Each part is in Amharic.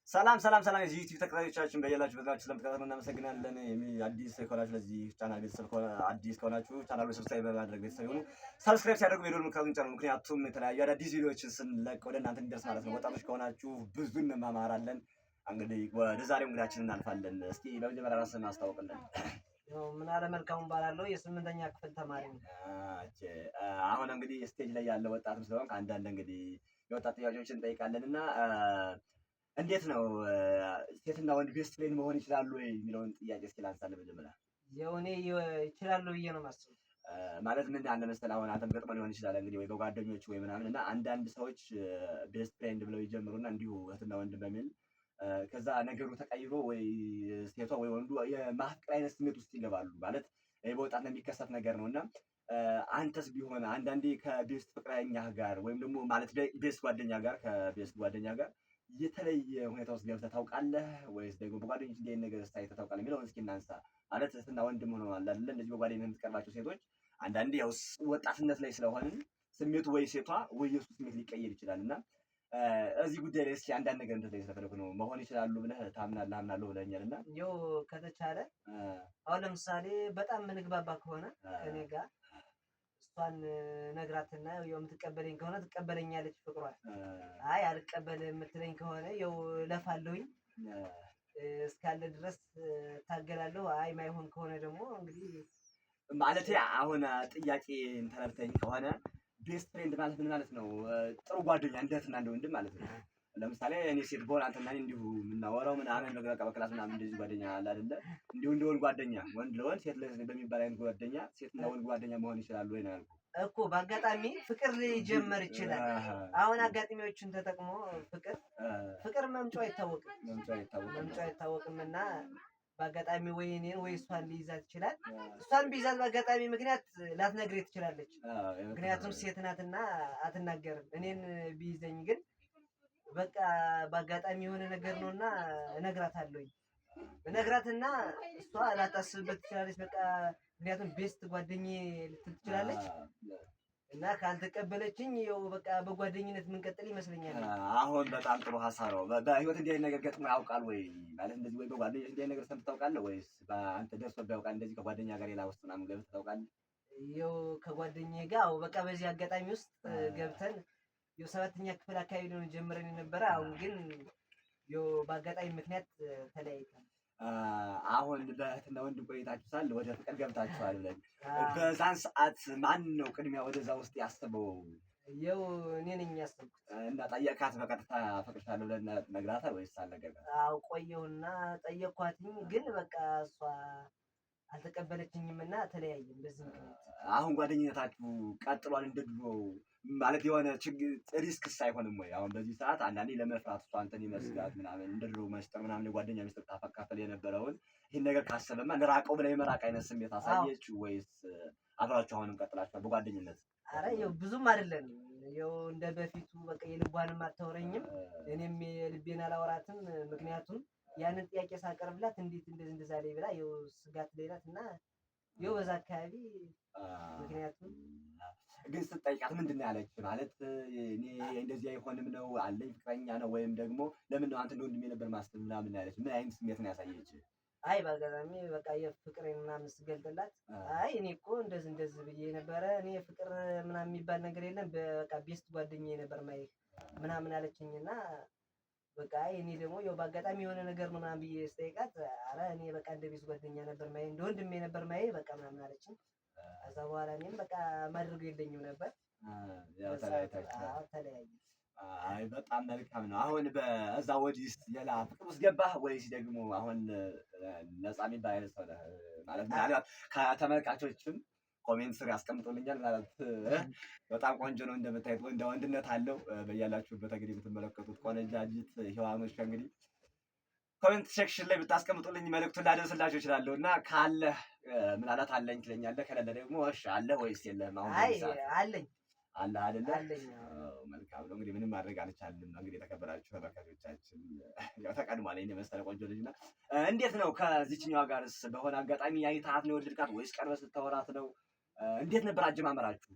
ሰላም ሰላም ሰላም የዚህ ዩቲዩብ ተከታታዮቻችን በያላችሁ በዛችሁ ስለምትከታተሉ እናመሰግናለን። አዲስ ከሆናችሁ ለዚህ ቻናል ቤተሰብ አዲስ ከሆናችሁ ቻናሉን ሰብስክራይብ በማድረግ ቤተሰብ ይሁኑ። ሰብስክራይብ ሲያደርጉ የደወል ምልክቱን ጫኑ። ምክንያቱም የተለያዩ አዳዲስ ቪዲዮዎችን ስንለቅ ወደ እናንተ እንዲደርስ ማለት ነው። ወጣቶች ከሆናችሁ ብዙ እንማማራለን። እንግዲህ ወደ ዛሬው እንግዳችን እናልፋለን። እስኪ በመጀመሪያ ራስን አስተዋውቅልን። ምን አለ መልካሙ እባላለሁ። የስምንተኛ ክፍል ተማሪ ነኝ። አሁን እንግዲህ ስቴጅ ላይ ያለ ወጣትም ስለሆንክ አንዳንድ እንግዲህ የወጣት ጥያቄዎችን እንጠይቃለንና እንዴት ነው ሴትና ወንድ ቤስት ፍሬንድ መሆን ይችላሉ ወይ የሚለውን ጥያቄ እስኪ ላንሳልህ። መጀመሪያ የሆነ ይችላሉ ብዬ ነው የማስበው። ማለት ምን አለ መሰለህ አሁን አንተም ገጥሞ ሊሆን ይችላል እንግዲህ ወይ በጓደኞች ወይ ምናምን እና አንዳንድ ሰዎች ቤስት ፍሬንድ ብለው ይጀምሩና እንዲሁ እህትና ወንድ በሚል ከዛ ነገሩ ተቀይሮ ወይ ሴቷ ወይ ወንዱ የማፍቀር አይነት ስሜት ውስጥ ይገባሉ። ማለት በወጣት ነው የሚከሰት ነገር ነውና አንተስ ቢሆን አንዳንዴ ከቤስት ፍቅረኛ ጋር ወይም ደግሞ ማለት ቤስት ጓደኛ ጋር ከቤስት ጓደኛ ጋር የተለየ ሁኔታ ውስጥ ገብተህ ታውቃለህ ወይስ ደግሞ በጓደኞች እንዲህ አይነት ነገር ስታይ ታውቃለህ የሚለውን እስኪ እናንሳ። ማለት እህትና ወንድም ሆነው አለ አይደል እንደዚህ በጓደኝነት የምትቀርባቸው ሴቶች አንዳንዴ ያው ወጣትነት ላይ ስለሆንን ስሜቱ ወይ ሴቷ ወይ የሱ ስሜት ሊቀየር ይችላል እና እዚህ ጉዳይ ላይ እስኪ አንዳንድ ነገር እንደዚህ ስለፈለኩ ነው መሆን ይችላሉ ብለህ ታምናለህ አምናለሁ ብለኛል እና ይኸው ከተቻለ አሁን ለምሳሌ በጣም የምንግባባ ከሆነ ከኔ ጋር እሷን ነግራትና ያው የምትቀበለኝ ከሆነ ትቀበለኛለች ፍቅሯን። አይ አልቀበልም የምትለኝ ከሆነ ያው ለፋለሁኝ እስካለ ድረስ ታገላለሁ። አይ ማይሆን ከሆነ ደግሞ እንግዲህ ማለት አሁን ጥያቄ ተረድተኝ ከሆነ ቤስት ፍሬንድ ማለት ምን ማለት ነው? ጥሩ ጓደኛ እንደ እህትና እንደ ወንድም ማለት ነው። ለምሳሌ እኔ ሴት በሆነ አንተና እኔ እንዲሁ የምናወራው ምናምን በቃ በክላስ ምናምን እንደዚህ ጓደኛ አለ አይደለ? እንዲሁ እንደ ወንድ ጓደኛ ወንድ ለወንድ ሴት ለሴት በሚባል አይነት ጓደኛ ሴትና ወንድ ጓደኛ መሆን ይችላሉ ወይ ነው ያልኩህ እኮ። በአጋጣሚ ፍቅር ሊጀመር ይችላል። አሁን አጋጣሚዎችን ተጠቅሞ ፍቅር መምጫው አይታወቅም እና በአጋጣሚ ወይ እኔን ወይ እሷን ሊይዛት ይችላል። እሷን ቢይዛት በአጋጣሚ ምክንያት ላትነግረኝ ትችላለች። ምክንያቱም ሴት ናትና አትናገርም። እኔን ቢይዘኝ ግን በቃ በአጋጣሚ የሆነ ነገር ነውና እነግራታለሁኝ። እነግራትና እሷ ላታስብበት ትችላለች። በቃ ምክንያቱም ቤስት ጓደኛዬ ልትል ትችላለች እና ካልተቀበለችኝ ያው በቃ በጓደኝነት የምንቀጥል ይመስለኛል። አሁን በጣም ጥሩ ሀሳብ ነው። በህይወት እንዲህ አይነት ነገር ገጥሞ ያውቃል ወይ? ማለት እንደዚህ ወይ በጓደኞች እንዲህ አይነት ነገር ሰምተህ ታውቃለህ ወይስ በአንተ ደርሶብህ ያውቃል? እንደዚህ ከጓደኛ ጋር ሌላ ውስጥ ምናምን ገብተህ ታውቃለህ? ያው ከጓደኛዬ ጋር በቃ በዚህ አጋጣሚ ውስጥ ገብተን ያው 7ኛ ክፍል አካባቢ ነው ጀምረን የነበረ። አሁን ግን ያው በአጋጣሚ ምክንያት ተለያይተን አሁን በእህትና ወንድም ቆይታችሁ ሳለ ወደ ፍቅር ገብታችኋል ብለን በዛን ሰዓት ማን ነው ቅድሚያ ወደዛ ውስጥ ያስበው? ያው እኔ ነኝ ያሰብኩት። እና ጠየቃት በቀጥታ አፈቅርሻለሁ ብለህ ነግራታል ወይስ አልነገርካትም? አዎ ቆየሁና ጠየኳትኝ፣ ግን በቃ እሷ አልተቀበለችኝም እና ተለያየን በዚህ ምክንያት። አሁን ጓደኝነታችሁ ቀጥሏል እንደ ድሮ? ማለት የሆነ ችግር ሪስክስ አይሆንም ወይ? አሁን በዚህ ሰዓት አንዳንዴ ለመፍራት እሷ አንተን ይመስጋት ምናምን እንደ ድሮ መስጠር ምናምን የጓደኛ ሚስጥር ታፈካፈል የነበረውን ይህን ነገር ካሰበማ ልራቀው ብላ የመራቅ አይነት ስሜት አሳየች ወይስ አብራችሁ አሁንም ቀጥላችኋል በጓደኝነት? አረ ያው ብዙም አይደለም። ያው እንደ በፊቱ በቃ የልቧንም አታወረኝም እኔም የልቤን አላወራትም። ምክንያቱም ያንን ጥያቄ ሳቀርብላት እንዴት እንደዛ ላይ ብላ ያው ስጋት ላይ ናት እና ያው በዛ አካባቢ ምክንያቱም ግን ስትጠይቃት ምንድን ነው ያለች? ማለት እኔ እንደዚህ አይሆንም ነው አለኝ ፍቅረኛ ነው ወይም ደግሞ ለምን ነው አንተ እንደ ወንድሜ ነበር ማስብ ምናምን ያለች? ምን አይነት ስሜት ነው ያሳየች? አይ በአጋጣሚ በቃ የፍቅሬን ምናምን ስገልጥላት አይ እኔ እኮ እንደዚህ ብዬ ነበረ። እኔ ፍቅር ምናምን የሚባል ነገር የለም በቃ ቤስት ጓደኛዬ ነበር ማየት ምናምን አለችኝና በቃ እኔ ደግሞ ያው በአጋጣሚ የሆነ ነገር ነው ምናምን ብዬ ስጠይቃት አረ እኔ በቃ እንደ ቤስት ጓደኛ ነበር ማየት እንደ ወንድሜ ነበር ማየት በቃ ምናምን አለችኝ። ከዛ በኋላ እኔም በቃ ማድረግ የለኝም ነበር። ያው ተለያየ። አይ በጣም መልካም ነው። አሁን በዛ ወዲህ ሌላ ፍቅር ውስጥ ገባህ ወይስ ደግሞ አሁን ነፃ የሚባል አይነት ሰው ነህ? ማለት ምናልባት ከተመልካቾችም ኮሜንት ስር ያስቀምጡልኛል። ማለት በጣም ቆንጆ ነው እንደምታዩት እንደ ወንድነት አለው። በያላችሁበት እንግዲህ የምትመለከቱት ቆነጃጅት ሔዋኖች እንግዲህ ኮሜንት ሴክሽን ላይ ብታስቀምጡልኝ መልእክቱን ላደርስላችሁ እችላለሁ እና ካለህ ምናልባት አለኝ ትለኛለህ፣ ከሌለ ደግሞ እሺ አለህ ወይስ የለህም? አሁን አይ አለኝ አለ አይደለ? አለኝ። መልካም ነው እንግዲህ ምንም ማድረግ አልቻልንም። እንግዲህ የተከበራችሁ ተመልካቾቻችን ያው ተቀድሟል ይሄን የመሰለ ቆንጆ ልጅ እና እንዴት ነው ከዚህኛዋ ጋርስ በሆነ አጋጣሚ አይተሃት ነው የወደድካት ወይስ ቀርበህ ስታወራት ነው? እንዴት ነበር አጀማመራችሁ?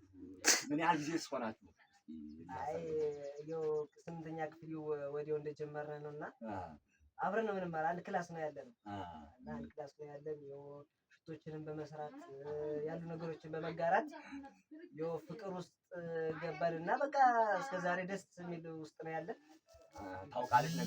ምን ያህል ጊዜስ ሆናችሁ? አይ ያው 8ኛ ክፍል ወዲያው እንደጀመርን ነውና አብረን ነው ምንም አንድ ክላስ ነው ያለነው እና አንድ ክላስ ነው ያለን። ያው ሽቶችንም በመስራት ያሉ ነገሮችን በመጋራት ያው ፍቅር ውስጥ ገባንና በቃ እስከዛሬ ደስ የሚል ውስጥ ነው ያለን። ታውቃለች